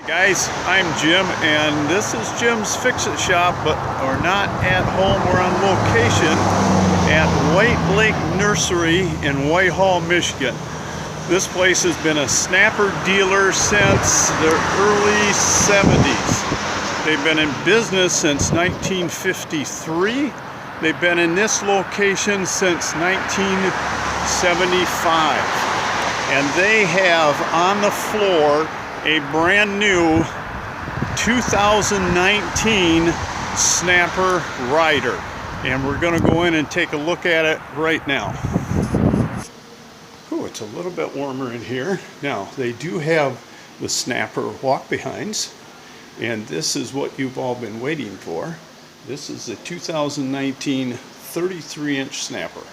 Guys, I'm Jim, and this is Jim's Fix-It Shop, but we're not at home. We're on location at White Lake Nursery in Whitehall, Michigan. This place has been a snapper dealer since the early 70s. They've been in business since 1953. They've been in this location since 1975. And they have on the floor a brand new 2019 Snapper Rider, and we're going to go in and take a look at it right now. Oh, it's a little bit warmer in here. Now, they do have the Snapper walk behinds, and this is what you've all been waiting for. This is the 2019 33-inch Snapper.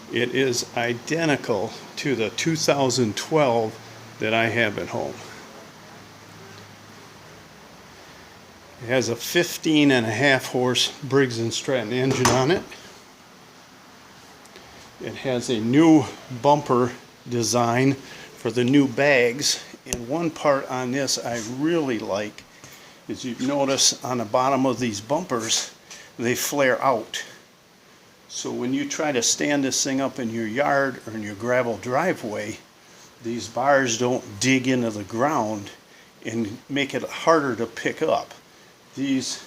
It is identical to the 2012 that I have at home. It has a 15.5 horse Briggs & Stratton engine on it. It has a new bumper design for the new bags, and one part on this I really like is you notice on the bottom of these bumpers they flare out. So when you try to stand this thing up in your yard or in your gravel driveway, these bars don't dig into the ground and make it harder to pick up. These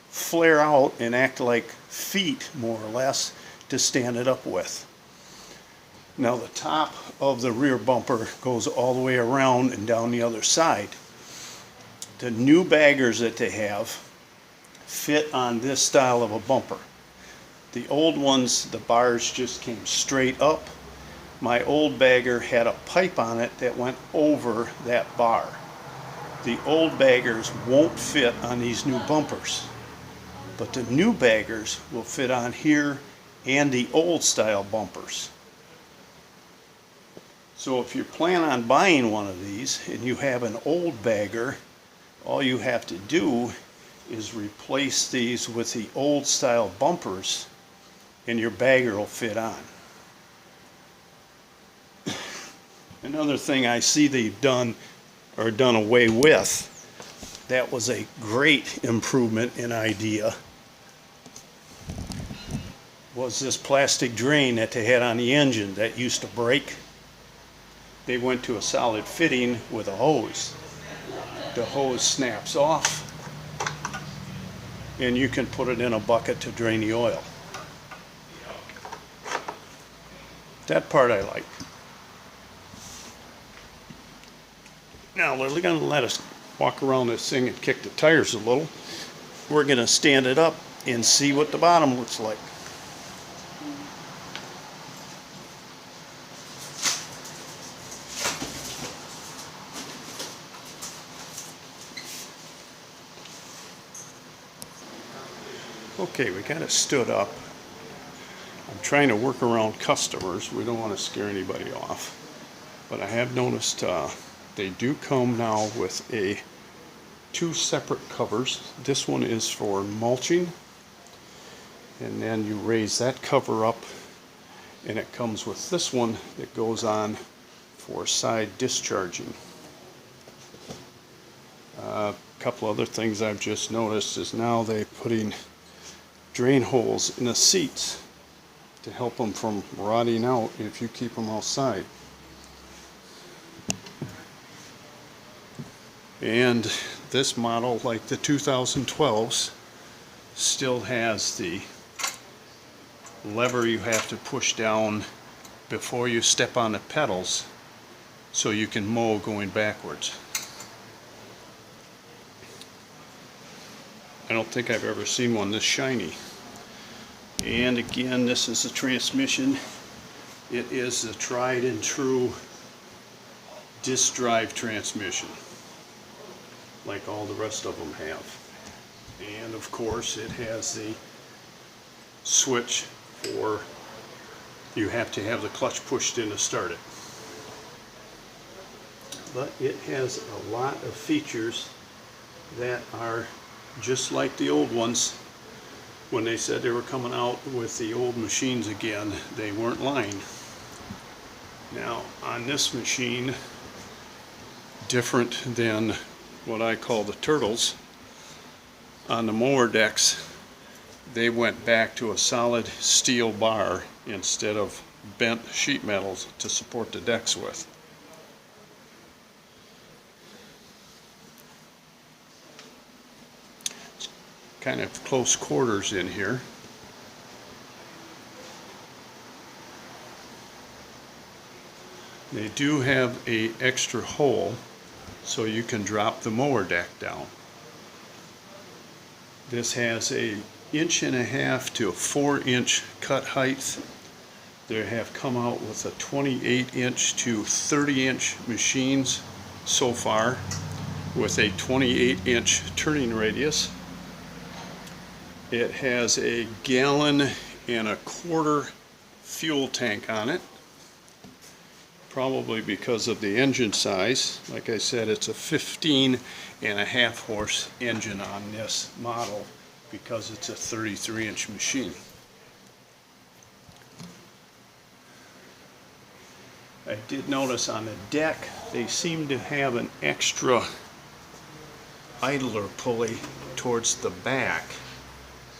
flare out and act like feet, more or less, to stand it up with. Now the top of the rear bumper goes all the way around and down the other side. The new baggers that they have fit on this style of a bumper. The old ones, the bars just came straight up. My old bagger had a pipe on it that went over that bar. The old baggers won't fit on these new bumpers, but the new baggers will fit on here and the old style bumpers. So if you plan on buying one of these and you have an old bagger, all you have to do is replace these with the old style bumpers and your bagger will fit on. Another thing I see they've done or done away with, that was a great improvement in idea, was this plastic drain that they had on the engine that used to break. They went to a solid fitting with a hose. The hose snaps off and you can put it in a bucket to drain the oil. That part I like. Now they're going to let us walk around this thing and kick the tires a little. We're going to stand it up and see what the bottom looks like. Okay, we got it stood up. I'm trying to work around customers. We don't want to scare anybody off. But I have noticed they do come now with two separate covers. This one is for mulching. And then you raise that cover up and it comes with this one that goes on for side discharging. A couple other things I've just noticed is now they're putting drain holes in the seats to help them from rotting out if you keep them outside. And this model, like the 2012s, still has the lever you have to push down before you step on the pedals so you can mow going backwards. I don't think I've ever seen one this shiny. And again, this is the transmission. It is the tried and true disc drive transmission, like all the rest of them have. And of course, it has the switch for, you have to have the clutch pushed in to start it. But it has a lot of features that are just like the old ones. when they said they were coming out with the old machines again, they weren't lying. Now, on this machine, different than what I call the turtles, on the mower decks, they went back to a solid steel bar instead of bent sheet metals to support the decks with. It's kind of close quarters in here. They do have an extra hole so you can drop the mower deck down. This has a 1.5 to a 4-inch cut height. They have come out with a 28-inch to 30-inch machines so far with a 28-inch turning radius. It has a 1.25 gallon fuel tank on it, probably because of the engine size. Like I said, it's a 15.5 horse engine on this model because it's a 33-inch machine. I did notice on the deck they seem to have an extra idler pulley towards the back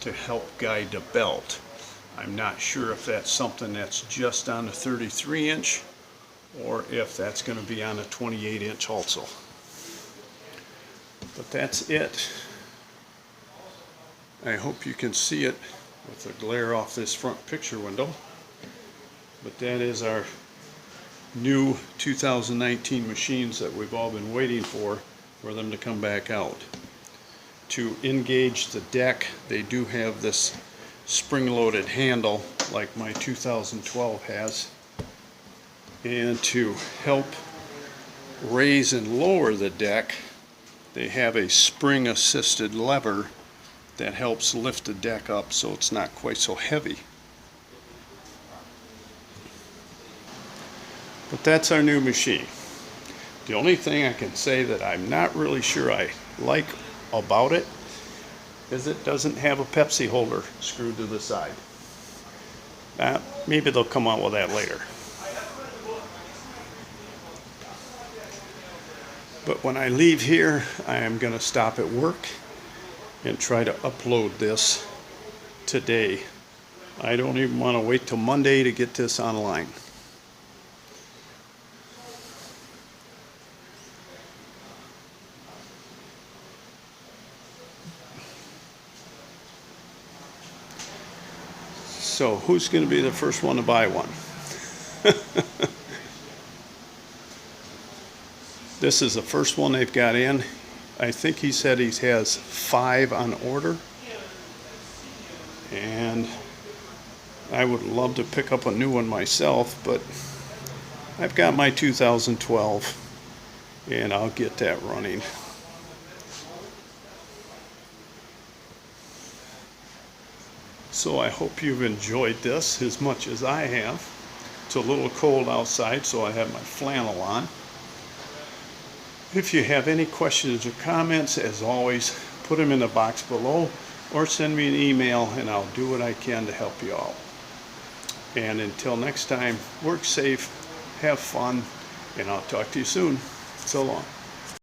to help guide the belt. I'm not sure if that's something that's just on the 33-inch or if that's going to be on a 28-inch also. But that's it. I hope you can see it with the glare off this front picture window. But that is our new 2019 machines that we've all been waiting for them to come back out. To engage the deck, they do have this spring-loaded handle like my 2012 has. And to help raise and lower the deck, they have a spring-assisted lever that helps lift the deck up so it's not quite so heavy. But that's our new machine. The only thing I can say that I'm not really sure I like about it is it doesn't have a Pepsi holder screwed to the side. Maybe they'll come out with that later. But when I leave here, I am going to stop at work and try to upload this today. I don't even want to wait till Monday to get this online. So who's going to be the first one to buy one? This is the first one they've got in. I think he said he has 5 on order. And I would love to pick up a new one myself, but I've got my 2012 and I'll get that running. So I hope you've enjoyed this as much as I have. It's a little cold outside, so I have my flannel on. If you have any questions or comments, as always, put them in the box below or send me an email and I'll do what I can to help you out. And until next time, work safe, have fun, and I'll talk to you soon. So long.